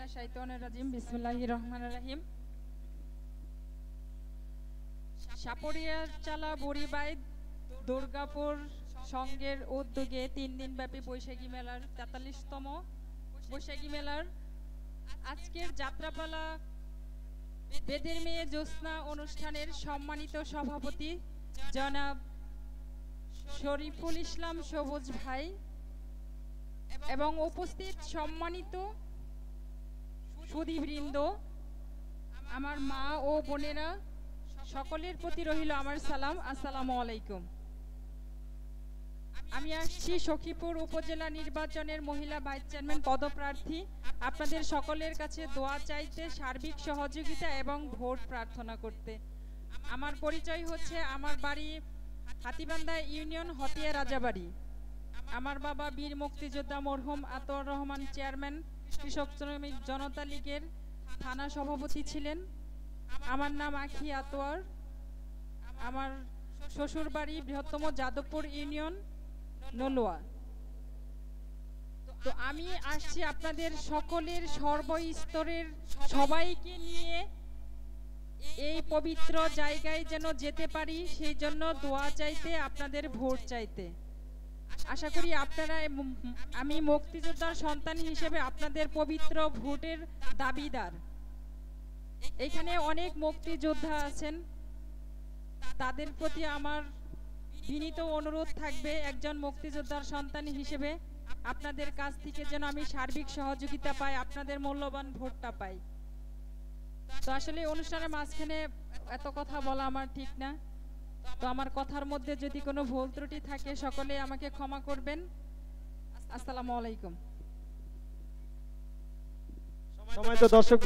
মিনাশ শাইতানির রাজিম বিসমিল্লাহির রহমানির রহিম। সাপড়িয়ার চালা বড়িবাইদ দুর্গাপুর সংঘের উদ্যোগে 3 দিনব্যাপী বৈশাখী মেলার 43তম বৈশাখী মেলার আজকের যাত্রাপালা বেদের মেয়ে জ্যোৎস্না অনুষ্ঠানের সম্মানিত সভাপতি জনাব শরীফুল ইসলাম সবুজ ভাই এবং উপস্থিত সম্মানিত সুধীবৃন্দ, আমার মা ও বোনেরা, সকলের প্রতি রইল আমার সালাম। আসসালামু আলাইকুম। আমি আসছি সখীপুর উপজেলা নির্বাচনের মহিলা ভাইস চেয়ারম্যান পদপ্রার্থী। আপনাদের সকলের কাছে দোয়া চাইতে, সার্বিক সহযোগিতা এবং ভোট প্রার্থনা করতে। আমার পরিচয় হচ্ছে, আমার বাড়ি হাতিবান্ধা ইউনিয়ন হতিয়া রাজাবাড়ি। আমার বাবা বীর মুক্তিযোদ্ধা মরহুম আতর রহমান চেয়ারম্যান কৃষক শ্রমিক জনতা লীগের থানা সভাপতি ছিলেন। আমার নাম আখি আতোয়ার। আমার শ্বশুর বাড়ি বৃহত্তম যাদবপুর ইউনিয়ন নলুয়া। তো আমি আসছি আপনাদের সকলের সর্বস্তরের সবাইকে নিয়ে এই পবিত্র জায়গায় যেন যেতে পারি, সেই জন্য দোয়া চাইতে, আপনাদের ভোট চাইতে। আশা করি আপনারা, আমি মুক্তিযোদ্ধার সন্তান হিসেবে আপনাদের পবিত্র ভোটের দাবিদার। এখানে অনেক মুক্তিযোদ্ধা আছেন, তাদের প্রতি আমার বিনীত অনুরোধ থাকবে, একজন মুক্তিযোদ্ধার সন্তান হিসেবে আপনাদের কাছ থেকে যেন আমি সার্বিক সহযোগিতা পাই, আপনাদের মূল্যবান ভোটটা পাই। তো আসলে অনুষ্ঠানের মাঝখানে এত কথা বলা আমার ঠিক না, তো আমার কথার মধ্যে যদি কোনো ভুল ত্রুটি থাকে সকলে আমাকে ক্ষমা করবেন। আসসালামু আলাইকুম। সময় তো দর্শক